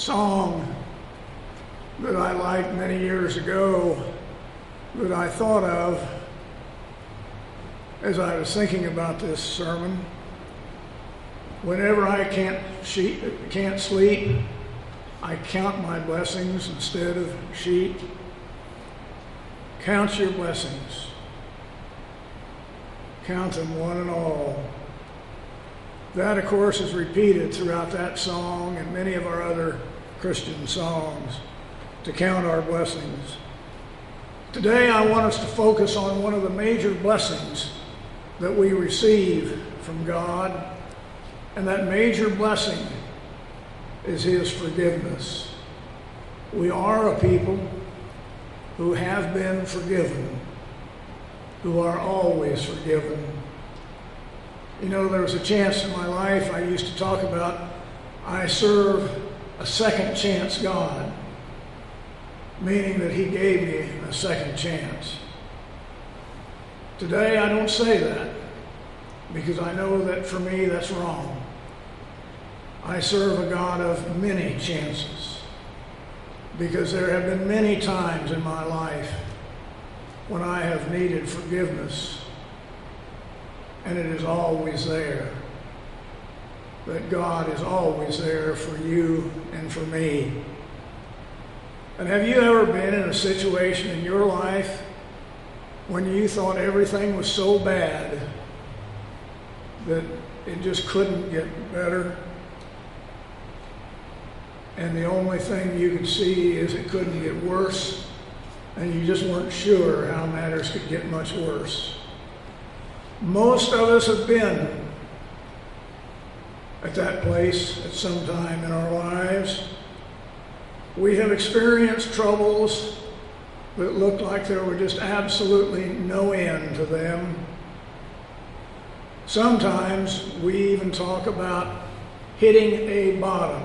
song that I liked many years ago that I thought of as I was thinking about this sermon. Whenever I can't sleep, I count my blessings instead of sheep. Count your blessings. Count them one and all. That, of course, is repeated throughout that song and many of our other Christian songs, to count our blessings. Today, I want us to focus on one of the major blessings that we receive from God, and that major blessing is His forgiveness. We are a people who have been forgiven, who are always forgiven. You know, there was a chance in my life I used to talk about, I serve a second chance God, meaning that He gave me a second chance. Today I don't say that, because I know that for me that's wrong. I serve a God of many chances, because there have been many times in my life when I have needed forgiveness, and it is always there. That God is always there for you and for me. And have you ever been in a situation in your life when you thought everything was so bad that it just couldn't get better? And the only thing you could see is it couldn't get worse, and you just weren't sure how matters could get much worse. Most of us have been at that place at some time in our lives. We have experienced troubles that looked like there were just absolutely no end to them. Sometimes we even talk about hitting a bottom.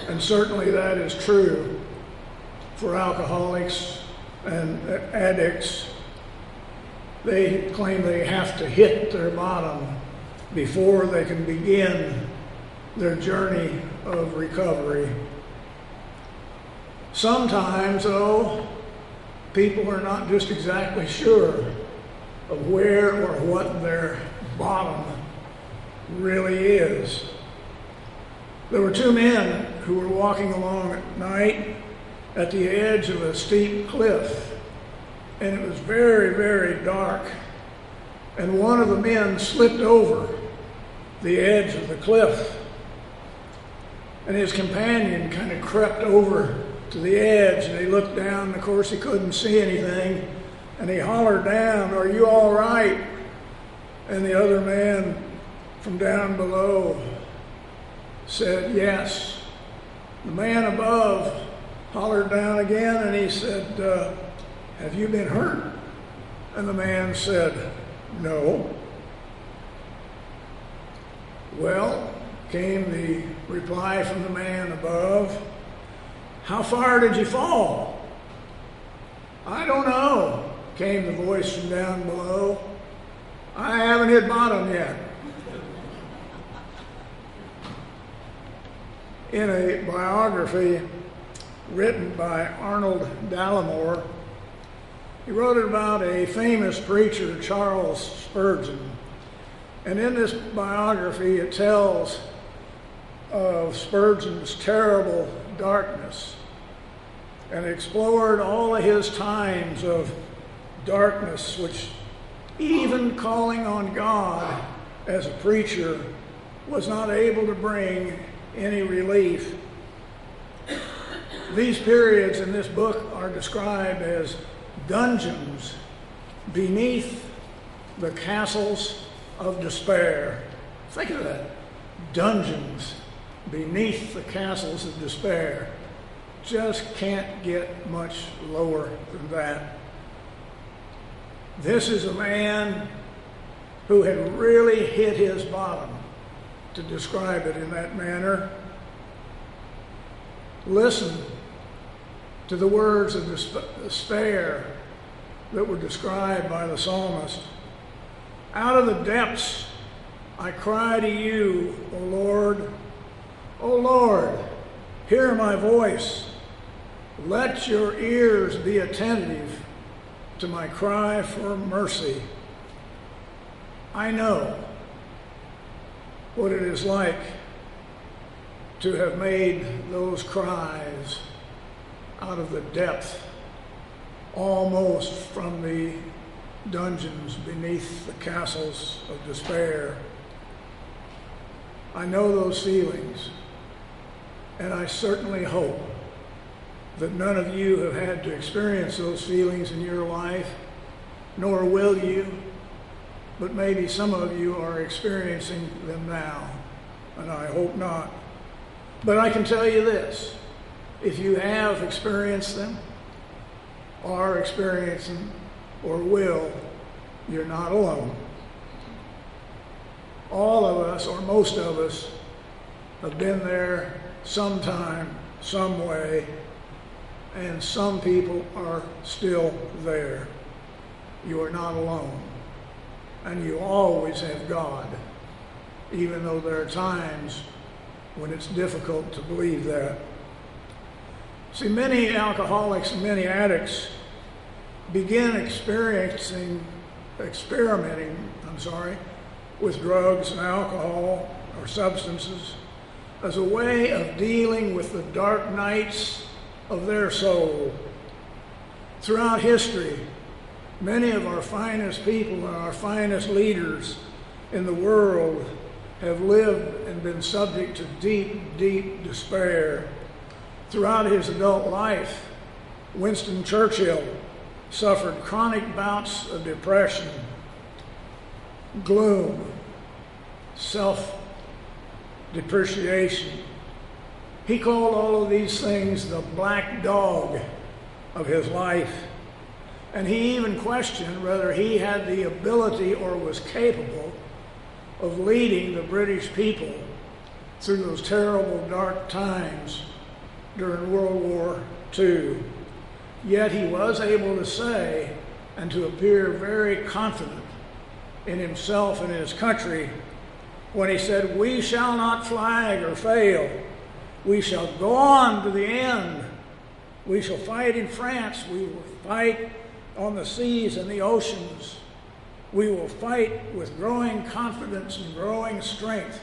And certainly that is true for alcoholics and addicts. They claim they have to hit their bottom before they can begin their journey of recovery. Sometimes, though, people are not just exactly sure of where or what their bottom really is. There were two men who were walking along at night at the edge of a steep cliff, and it was very, very dark. And one of the men slipped over the edge of the cliff, and his companion kind of crept over to the edge, and he looked down, and of course he couldn't see anything, and he hollered down, "Are you all right?" And the other man from down below said, "Yes." The man above hollered down again, and he said, "Have you been hurt?" And the man said, "No." "Well," came the reply from the man above, "how far did you fall?" "I don't know," came the voice from down below. "I haven't hit bottom yet." In a biography written by Arnold Dallimore, he wrote about a famous preacher, Charles Spurgeon. And in this biography, it tells of Spurgeon's terrible darkness and explored all of his times of darkness, which even calling on God as a preacher was not able to bring any relief. These periods in this book are described as dungeons beneath the castles of despair. Think of that. Dungeons beneath the castles of despair. Just can't get much lower than that. This is a man who had really hit his bottom, to describe it in that manner. Listen to the words of despair that were described by the psalmist. "Out of the depths I cry to you, O Lord. O Lord, hear my voice. Let your ears be attentive to my cry for mercy. I know what it is like to have made those cries out of the depth, almost from the dungeons beneath the castles of despair. I know those feelings, and I certainly hope that none of you have had to experience those feelings in your life, nor will you, but maybe some of you are experiencing them now, and I hope not. But I can tell you this, if you have experienced them, are experiencing, or will, you're not alone. All of us, or most of us, have been there sometime, some way, and some people are still there. You are not alone. And you always have God, even though there are times when it's difficult to believe that. See, many alcoholics and many addicts begin experimenting with drugs and alcohol or substances as a way of dealing with the dark nights of their soul. Throughout history, many of our finest people and our finest leaders in the world have lived and been subject to deep, deep despair. Throughout his adult life, Winston Churchill suffered chronic bouts of depression, gloom, self-depreciation. He called all of these things the black dog of his life. And he even questioned whether he had the ability or was capable of leading the British people through those terrible dark times during World War II. Yet he was able to say and to appear very confident in himself and his country when he said, "We shall not flag or fail. We shall go on to the end. We shall fight in France. We will fight on the seas and the oceans. We will fight with growing confidence and growing strength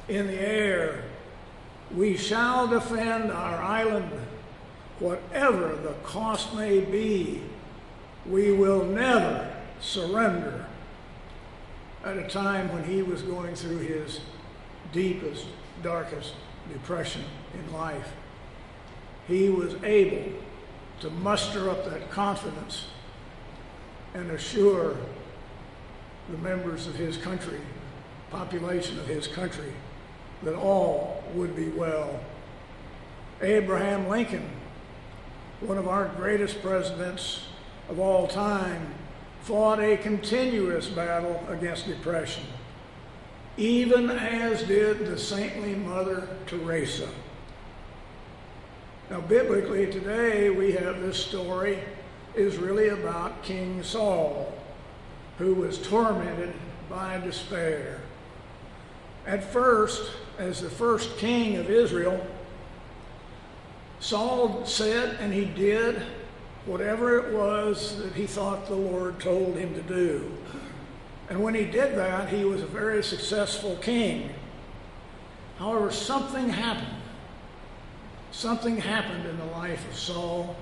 in the air. We shall defend our island, whatever the cost may be. We will never surrender." At a time when he was going through his deepest, darkest depression in life, he was able to muster up that confidence and assure the members of his country, population of his country, that all would be well. Abraham Lincoln, one of our greatest presidents of all time, fought a continuous battle against depression, even as did the saintly Mother Teresa. Now, biblically today, we have this story is really about King Saul, who was tormented by despair. At first, as the first king of Israel, Saul said and he did whatever it was that he thought the Lord told him to do. And when he did that, he was a very successful king. However, something happened. Something happened in the life of Saul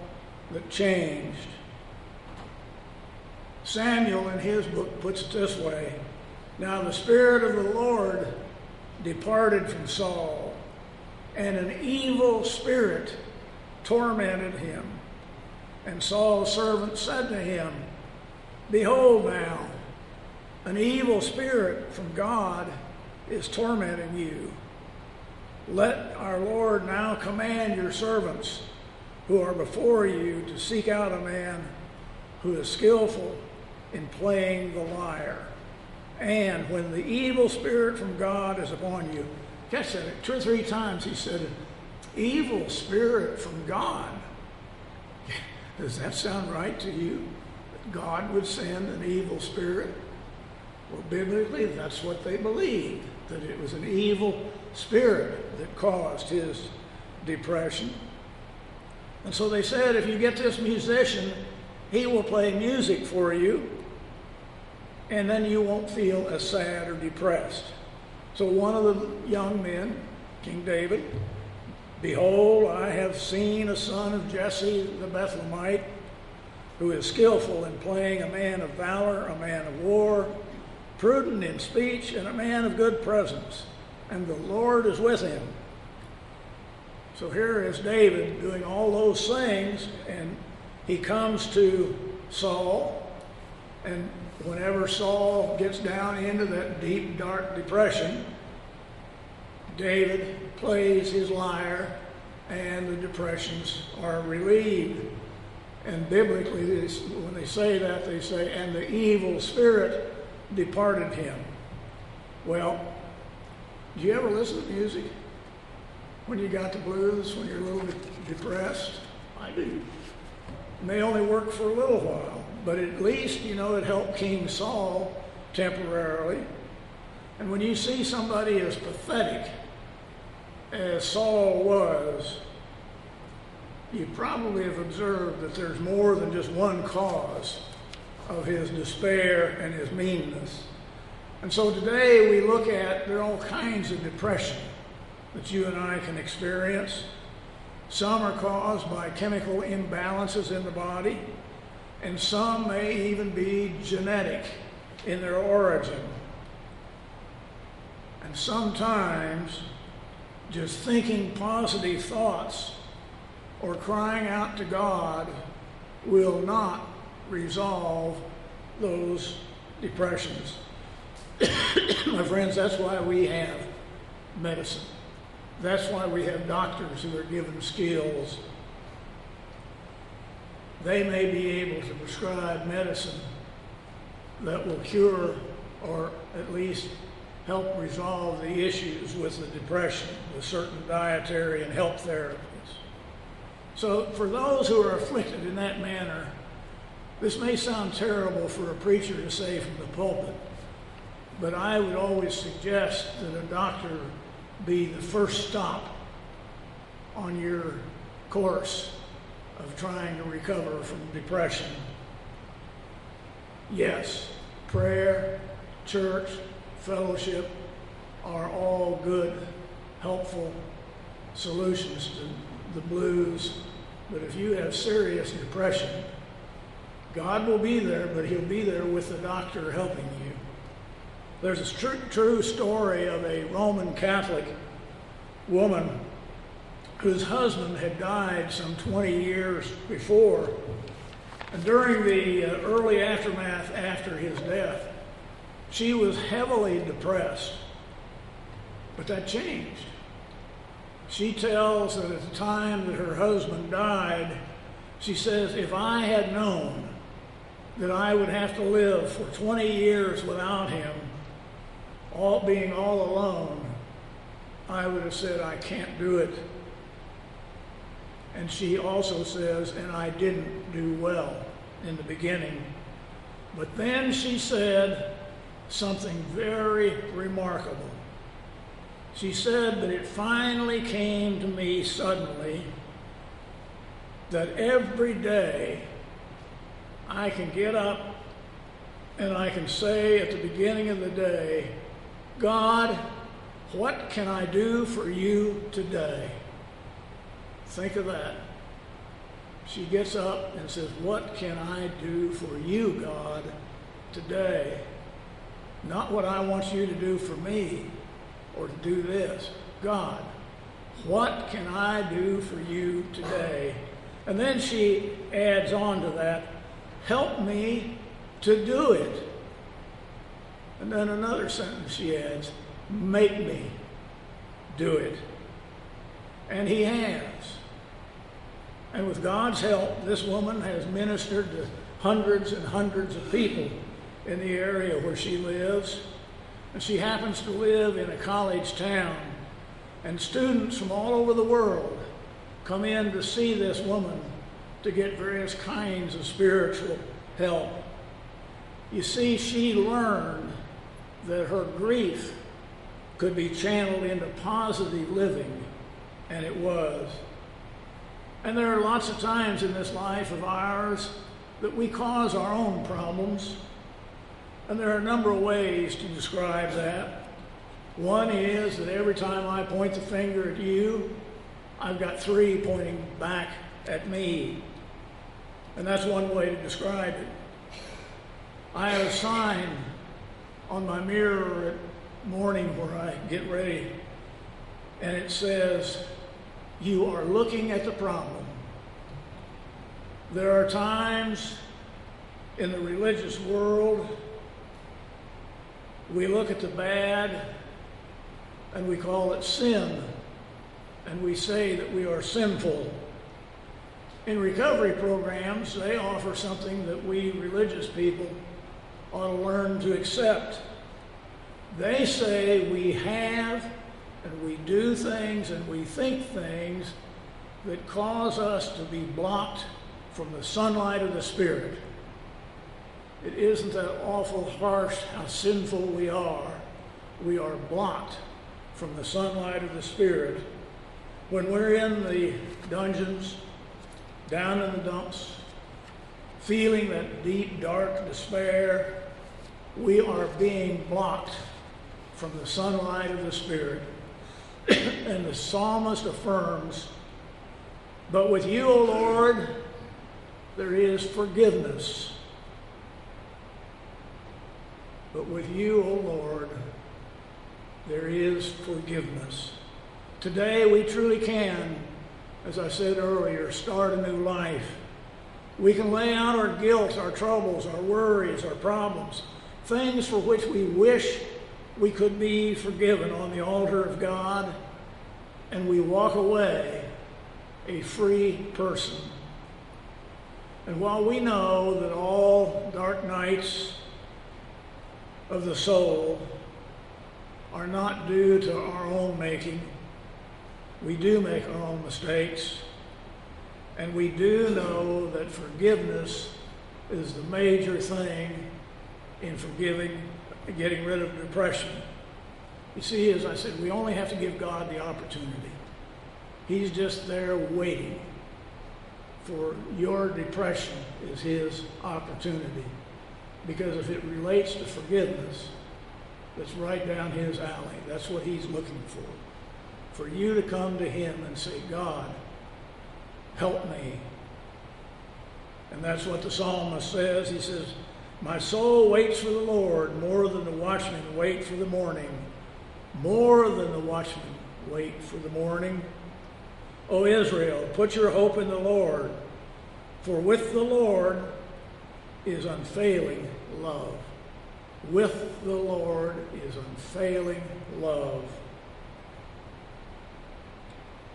that changed. Samuel, in his book, puts it this way: "Now the Spirit of the Lord departed from Saul, and an evil spirit tormented him. And Saul's servant said to him, 'Behold now, an evil spirit from God is tormenting you. Let our Lord now command your servants who are before you to seek out a man who is skillful in playing the lyre. And when the evil spirit from God is upon you,'" catch that, 2 or 3 times he said, "Evil spirit from God." Does that sound right to you? That God would send an evil spirit? Well, biblically, that's what they believed, that it was an evil spirit that caused his depression. And so they said, if you get this musician, he will play music for you, and then you won't feel as sad or depressed. So one of the young men, King David, behold, I have seen a son of Jesse the Bethlehemite, who is skillful in playing, a man of valor, a man of war, prudent in speech, and a man of good presence, and the Lord is with him. So here is David doing all those things, and he comes to Saul, and whenever Saul gets down into that deep, dark depression, David plays his lyre, and the depressions are relieved. And biblically, when they say that, they say, and the evil spirit departed him. Well, do you ever listen to music when you got the blues, when you're a little bit depressed? I do. It may only work for a little while, but at least, you know, it helped King Saul temporarily. And when you see somebody as pathetic as Saul was, you probably have observed that there's more than just one cause of his despair and his meanness. And so today we look at, there are all kinds of depression that you and I can experience. Some are caused by chemical imbalances in the body, and some may even be genetic in their origin. And sometimes just thinking positive thoughts or crying out to God will not resolve those depressions. My friends, that's why we have medicine. That's why we have doctors who are given skills. They may be able to prescribe medicine that will cure or at least help resolve the issues with the depression with certain dietary and health therapies. So for those who are afflicted in that manner, this may sound terrible for a preacher to say from the pulpit, but I would always suggest that a doctor be the first stop on your course of trying to recover from depression. Yes, prayer, church, fellowship are all good, helpful solutions to the blues. But if you have serious depression, God will be there, but he'll be there with the doctor helping you. There's a true story of a Roman Catholic woman whose husband had died some 20 years before. And during the early aftermath after his death, she was heavily depressed. But that changed. She tells that at the time that her husband died, she says, if I had known that I would have to live for 20 years without him, being all alone, I would have said, I can't do it. And she also says, and I didn't do well in the beginning. But then she said something very remarkable. She said that it finally came to me suddenly that every day I can get up and I can say at the beginning of the day, God, what can I do for you today? Think of that. She gets up and says, what can I do for you, God, today? Not what I want you to do for me or to do this. God, what can I do for you today? And then she adds on to that, help me to do it. And then another sentence she adds, make me do it. And he has. And with God's help, this woman has ministered to hundreds and hundreds of people in the area where she lives. And she happens to live in a college town. And students from all over the world come in to see this woman to get various kinds of spiritual help. You see, she learned that her grief could be channeled into positive living, and it was. And there are lots of times in this life of ours that we cause our own problems, and there are a number of ways to describe that. One is that every time I point the finger at you, I've got three pointing back at me, and that's one way to describe it. I have a sign on my mirror at morning where I get ready, and it says, "You are looking at the problem." There are times in the religious world we look at the bad and we call it sin, and we say that we are sinful. In recovery programs, they offer something that we religious people ought to learn to accept. They say we have and we do things and we think things that cause us to be blocked from the sunlight of the Spirit. It isn't that awful harsh how sinful we are. We are blocked from the sunlight of the Spirit. When we're in the dungeons, down in the dumps, feeling that deep, dark despair, we are being blocked from the sunlight of the Spirit. And the psalmist affirms, "But with you, O Lord, there is forgiveness." But with you, O Lord, there is forgiveness. Today we truly can, as I said earlier, start a new life. We can lay out our guilt, our troubles, our worries, our problems, things for which we wish we could be forgiven on the altar of God, and we walk away a free person. And while we know that all dark nights of the soul are not due to our own making, we do make our own mistakes, and we do know that forgiveness is the major thing in getting rid of depression. You see, as I said, we only have to give God the opportunity. He's just there waiting for your depression is his opportunity. Because if it relates to forgiveness, it's right down his alley. That's what he's looking for you to come to him and say, "God, help me." And that's what the psalmist says. He says, "My soul waits for the Lord more than the watchmen wait for the morning." More than the watchmen wait for the morning. O Israel, put your hope in the Lord, for with the Lord is unfailing love. With the Lord is unfailing love.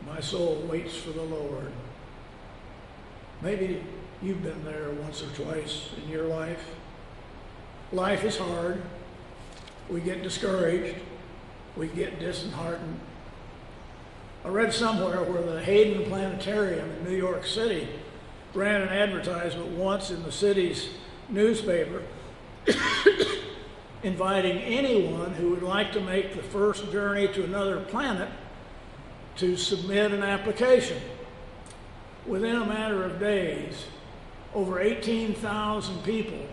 My soul waits for the Lord. Maybe you've been there once or twice in your life. Life is hard. We get discouraged. We get disheartened. I read somewhere where the Hayden Planetarium in New York City ran an advertisement once in the city's newspaper inviting anyone who would like to make the first journey to another planet to submit an application. Within a matter of days, over 18,000 people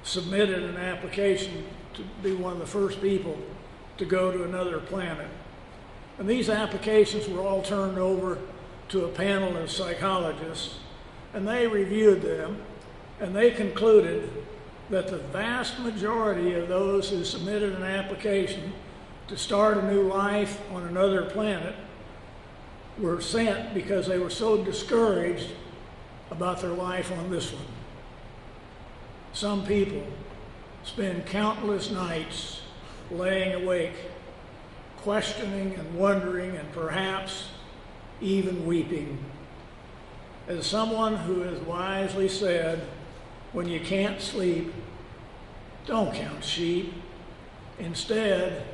submitted an application to be one of the first people to go to another planet. And these applications were all turned over to a panel of psychologists, and they reviewed them, and they concluded that the vast majority of those who submitted an application to start a new life on another planet were sent because they were so discouraged about their life on this one. Some people spend countless nights laying awake, questioning and wondering and perhaps even weeping. As someone who has wisely said, when you can't sleep, don't count sheep. Instead,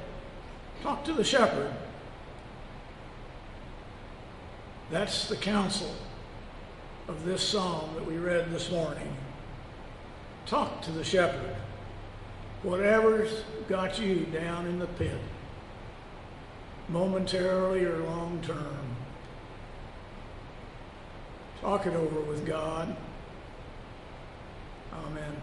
talk to the shepherd. That's the counsel of this psalm that we read this morning. Talk to the shepherd. Whatever's got you down in the pit, momentarily or long term. Talk it over with God. Amen.